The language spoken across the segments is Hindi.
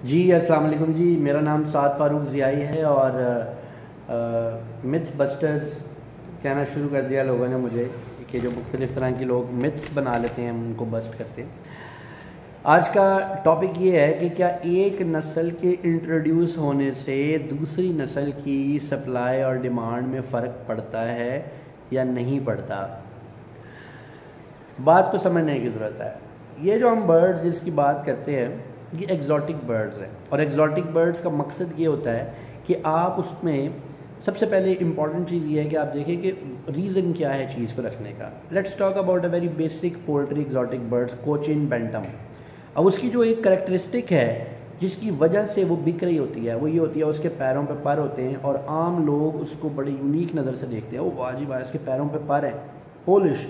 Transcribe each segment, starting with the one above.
जी अस्सलाम वालेकुम जी। मेरा नाम साद फ़ारूक ज़ियाई है और मिथ बस्टर्स कहना शुरू कर दिया लोगों ने मुझे कि जो मुख्तलिफ़ तरह के लोग मिथ्स बना लेते हैं हम उनको बस्ट करते हैं। आज का टॉपिक ये है कि क्या एक नस्ल के इंट्रोड्यूस होने से दूसरी नस्ल की सप्लाई और डिमांड में फ़र्क पड़ता है या नहीं पड़ता। बात को समझने की ज़रूरत है। ये जो हम बर्ड्स जिसकी बात करते हैं ये एग्जॉटिक बर्ड्स हैं और एग्जॉटिक बर्ड्स का मकसद ये होता है कि आप उसमें सबसे पहले इम्पॉर्टेंट चीज़ ये है कि आप देखें कि रीज़न क्या है चीज़ को रखने का। Let's talk about a very basic poultry exotic birds Cochin bantam. अब उसकी जो एक करेक्टरिस्टिक है जिसकी वजह से वो बिक रही होती है वो ये होती है उसके पैरों पे पर होते हैं और आम लोग उसको बड़ी यूनिक नज़र से देखते हैं। वो वाह जी वाह इसके पैरों पे पर है, पॉलिश,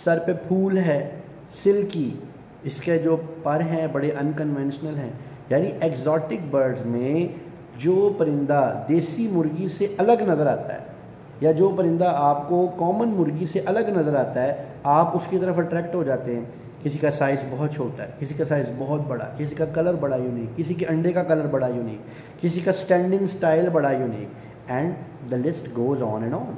सर पे फूल है, सिल्की, इसके जो पर हैं बड़े अनकन्वेंशनल हैं। यानी एग्जॉटिक बर्ड्स में जो परिंदा देसी मुर्गी से अलग नज़र आता है या जो परिंदा आपको कॉमन मुर्गी से अलग नज़र आता है आप उसकी तरफ अट्रैक्ट हो जाते हैं। किसी का साइज़ बहुत छोटा है, किसी का साइज़ बहुत बड़ा, किसी का कलर बड़ा यूनिक, किसी के अंडे का कलर बड़ा यूनिक, किसी का स्टैंडिंग स्टाइल बड़ा unique and the list goes on and on.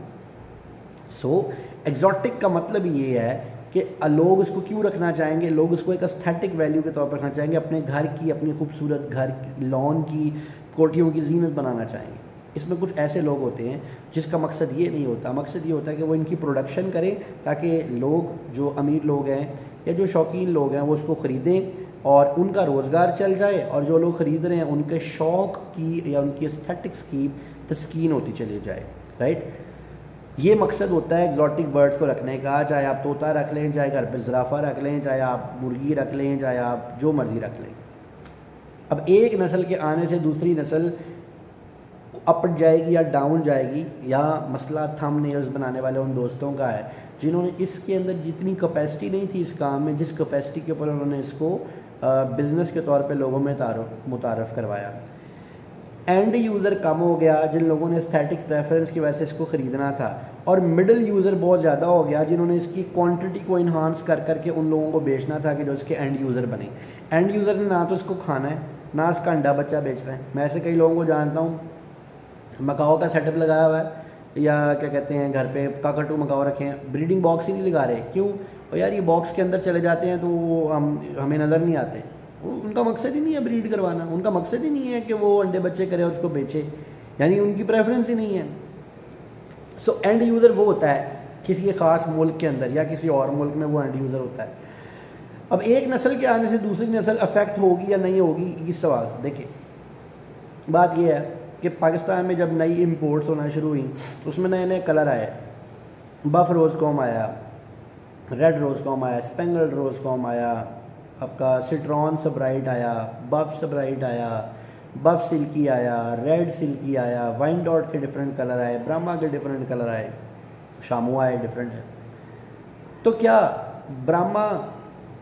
So exotic का मतलब ये है कि लोग उसको क्यों रखना चाहेंगे, लोग उसको एक एस्थेटिक वैल्यू के तौर पर रखना चाहेंगे, अपने घर की अपनी खूबसूरत घर लॉन की कोठियों की जीनत बनाना चाहेंगे। इसमें कुछ ऐसे लोग होते हैं जिसका मकसद ये नहीं होता। मकसद ये होता है कि वो इनकी प्रोडक्शन करें ताकि लोग जो अमीर लोग हैं या जो शौकीन लोग हैं वो उसको ख़रीदें और उनका रोज़गार चल जाए और जो लोग ख़रीद रहे हैं उनके शौक़ की या उनकी एस्थेटिक्स की तस्कीन होती चली जाए। राइट, ये मकसद होता है एग्जॉटिक बर्ड्स को रखने का। चाहे आप तोता रख लें, चाहे घर पे ज़राफ़ा रख लें, चाहे आप मुर्गी रख लें, चाहे आप जो मर्ज़ी रख लें। अब एक नस्ल के आने से दूसरी नस्ल अप जाएगी या डाउन जाएगी या मसला थंबनेल्स बनाने वाले उन दोस्तों का है जिन्होंने इसके अंदर जितनी कैपेसिटी नहीं थी इस काम में जिस कैपेसिटी के ऊपर उन्होंने इसको बिज़नेस के तौर पे लोगों में मुतारफ़ करवाया। एंड यूज़र कम हो गया जिन लोगों ने एस्थेटिक प्रेफरेंस की वजह से इसको ख़रीदना था और मिडिल यूज़र बहुत ज़्यादा हो गया जिन्होंने इसकी क्वांटिटी को इन्हांस कर करके उन लोगों को बेचना था कि जो इसके एंड यूज़र बने। एंड यूज़र ने ना तो इसको खाना है ना इसका अंडा बच्चा बेचना है। मैं ऐसे कई लोगों को जानता हूँ मकाओ का सेटअप लगाया हुआ है या क्या कहते हैं घर पे काकाटू मकाओ रखे हैं, ब्रीडिंग बॉक्स ही नहीं लगा रहे। क्यों? और यार ये बॉक्स के अंदर चले जाते हैं तो वो हमें नज़र नहीं आते। उनका मकसद ही नहीं है ब्रीड करवाना, उनका मकसद ही नहीं है कि वो अंडे बच्चे करे और उसको बेचे, यानी उनकी प्रेफरेंस ही नहीं है। सो एंड यूज़र वो होता है किसी ख़ास मुल्क के अंदर या किसी और मुल्क में वो एंड यूज़र होता है। अब एक नस्ल के आने से दूसरी नस्ल अफेक्ट होगी या नहीं होगी इस सवाल से देखिए। बात यह है कि पाकिस्तान में जब नई इम्पोर्ट्स होना शुरू हुई तो उसमें नए नए कलर आए। बफ रोज़ कॉम आया, रेड रोज़ कॉम आया, स्पेंगल्ड रोज़ कॉम आया, आपका सिट्रॉन सबराइट आया, बफ सबराइट आया, बफ सिल्की आया, रेड सिल्की आया, वाइन डॉट के डिफरेंट कलर आए, ब्राह्मा के डिफरेंट कलर आए, शामू आए डिफरेंट है। तो क्या ब्राह्मा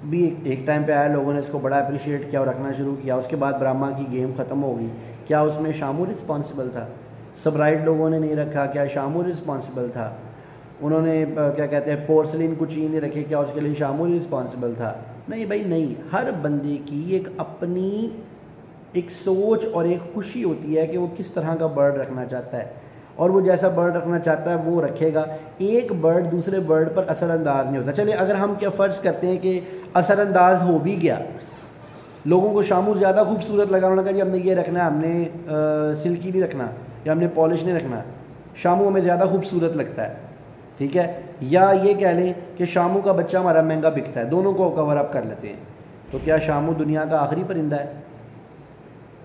भी एक टाइम पे आया, लोगों ने इसको बड़ा अप्रिशिएट किया और रखना शुरू किया। उसके बाद ब्राह्मा की गेम ख़त्म हो गई। क्या उसमें शामू रिस्पॉन्सिबल था? सबराइट लोगों ने नहीं रखा, क्या शामू रिस्पॉन्सिबल था? उन्होंने क्या कहते हैं पोर्सलिन कुछ ही नहीं रखे, क्या उसके लिए शामू रिस्पॉन्सिबल था? नहीं भाई नहीं। हर बंदे की एक अपनी एक सोच और एक खुशी होती है कि वो किस तरह का बर्ड रखना चाहता है और वो जैसा बर्ड रखना चाहता है वो रखेगा। एक बर्ड दूसरे बर्ड पर असरअंदाज नहीं होता। चलिए अगर हम क्या फ़र्ज़ करते हैं कि असरअंदाज हो भी गया, लोगों को शामू ज़्यादा खूबसूरत लगा, उन्होंने कहा जी हमने ये रखना है, हमने सिल्की नहीं रखना या हमने पॉलिश नहीं रखना, शामू हमें ज़्यादा खूबसूरत लगता है, ठीक है। या ये कह लें कि शामू का बच्चा हमारा महंगा बिकता है, दोनों को कवर अप कर लेते हैं। तो क्या शामू दुनिया का आखिरी परिंदा है?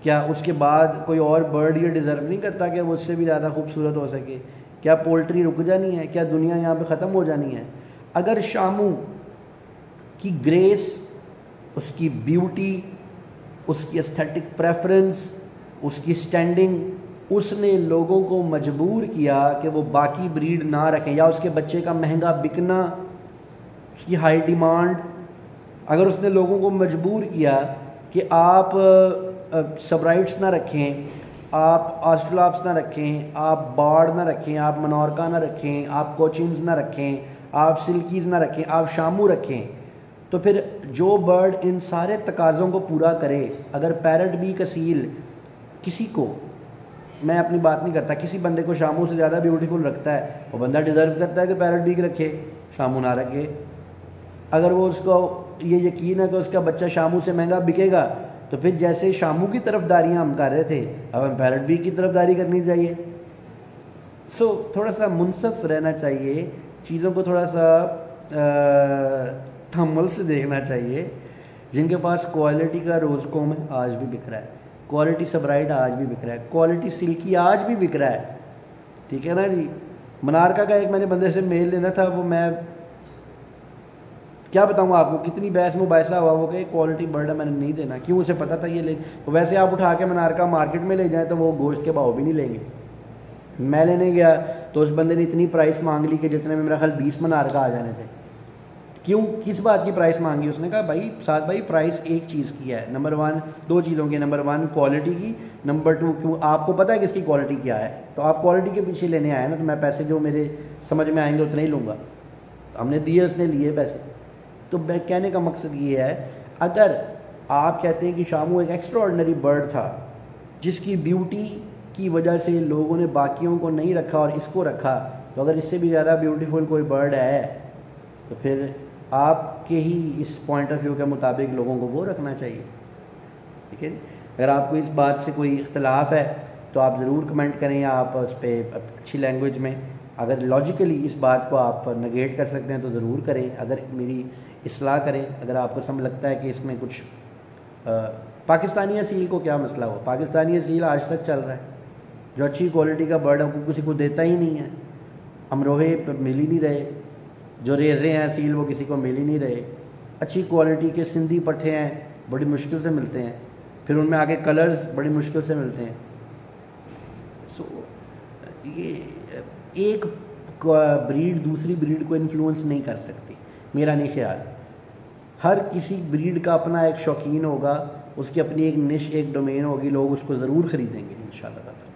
क्या उसके बाद कोई और बर्ड ये डिज़र्व नहीं करता कि वो उससे भी ज़्यादा खूबसूरत हो सके? क्या पोल्ट्री रुक जानी है? क्या दुनिया यहाँ पे ख़त्म हो जानी है? अगर शामू की ग्रेस, उसकी ब्यूटी, उसकी एस्थेटिक प्रेफरेंस, उसकी स्टैंडिंग, उसने लोगों को मजबूर किया कि वो बाकी ब्रीड ना रखें या उसके बच्चे का महंगा बिकना, उसकी हाई डिमांड, अगर उसने लोगों को मजबूर किया कि आप सबराइट्स ना रखें, आप ऑस्ट्रेलॉप्स ना रखें, आप बार्ड ना रखें, आप मनोरका ना रखें, आप कोचिन्स ना रखें, आप सिल्कीज़ ना रखें, आप शामू रखें, तो फिर जो बर्ड इन सारे तकाज़ों को पूरा करे, अगर पैरट भी कसील किसी को, मैं अपनी बात नहीं करता, किसी बंदे को शामू से ज़्यादा ब्यूटीफुल रखता है, वो बंदा डिज़र्व करता है कि पैरट भी रखे, शामू ना रखे। अगर वो उसको ये यकीन है कि उसका बच्चा शामू से महंगा बिकेगा, तो फिर जैसे शामू की तरफदारियाँ हम कर रहे थे, अब हम पैरट भी की तरफदारी करनी चाहिए। थोड़ा सा मुनसफ रहना चाहिए, चीज़ों को थोड़ा सा तहम्मुल से देखना चाहिए। जिनके पास क्वालिटी का रोज़कोम है आज भी बिक रहा है, क्वालिटी सबराइट आज भी बिक रहा है, क्वालिटी सिल्की आज भी बिक रहा है, ठीक है ना जी। मनारका का एक मैंने बंदे से मेल लेना था, वो मैं क्या बताऊँ आपको, कितनी बहस मुबाहिसा हुआ, वो कहे क्वालिटी बर्ड है मैंने नहीं देना, क्यों, उसे पता था ये ले। तो वैसे आप उठा के मनारका मार्केट में ले जाएँ तो वो गोश्त के भाव भी नहीं लेंगे। मैं लेने गया तो उस बंदे ने इतनी प्राइस मांग ली कि जितने में मेरा ख्याल 20 मनारका आ जाने थे। क्यों, किस बात की प्राइस मांगी? उसने कहा भाई साथ भाई प्राइस एक चीज़ की है, नंबर 1 2 चीज़ों की, नंबर 1 क्वालिटी की, नंबर 2 क्यों आपको पता है कि इसकी क्वालिटी क्या है, तो आप क्वालिटी के पीछे लेने आए ना, तो मैं पैसे जो मेरे समझ में आएंगे उतने ही लूँगा। तो हमने दिए, उसने लिए पैसे। तो मैं कहने का मकसद ये है, अगर आप कहते हैं कि शामू एक एक्स्ट्रा ऑर्डिनरी बर्ड था जिसकी ब्यूटी की वजह से लोगों ने बाकियों को नहीं रखा और इसको रखा, तो अगर इससे भी ज़्यादा ब्यूटीफुल कोई बर्ड है तो फिर आपके ही इस पॉइंट ऑफ व्यू के मुताबिक लोगों को वो रखना चाहिए, ठीक है। अगर आपको इस बात से कोई इख्तलाफ है तो आप ज़रूर कमेंट करें, आप उस पर अच्छी लैंग्वेज में, अगर लॉजिकली इस बात को आप नेगेट कर सकते हैं तो ज़रूर करें, अगर मेरी इस्लाह करें। अगर आपको समझ लगता है कि इसमें कुछ पाकिस्तानी असील को क्या मसला हो, पाकिस्तानी असील आज तक चल रहा है, जो अच्छी क्वालिटी का बर्ड है किसी को देता ही नहीं है, अमरोहे मिल ही नहीं रहे, जो रेज़े हैं असील वो किसी को मिल ही नहीं रहे, अच्छी क्वालिटी के सिंधी पट्ठे हैं बड़ी मुश्किल से मिलते हैं, फिर उनमें आगे कलर्स बड़ी मुश्किल से मिलते हैं। ये एक ब्रीड दूसरी ब्रीड को इन्फ्लुएंस नहीं कर सकती, मेरा नहीं ख्याल। हर किसी ब्रीड का अपना एक शौकीन होगा, उसकी अपनी एक निश, एक डोमेन होगी, लोग उसको ज़रूर ख़रीदेंगे इंशाल्लाह।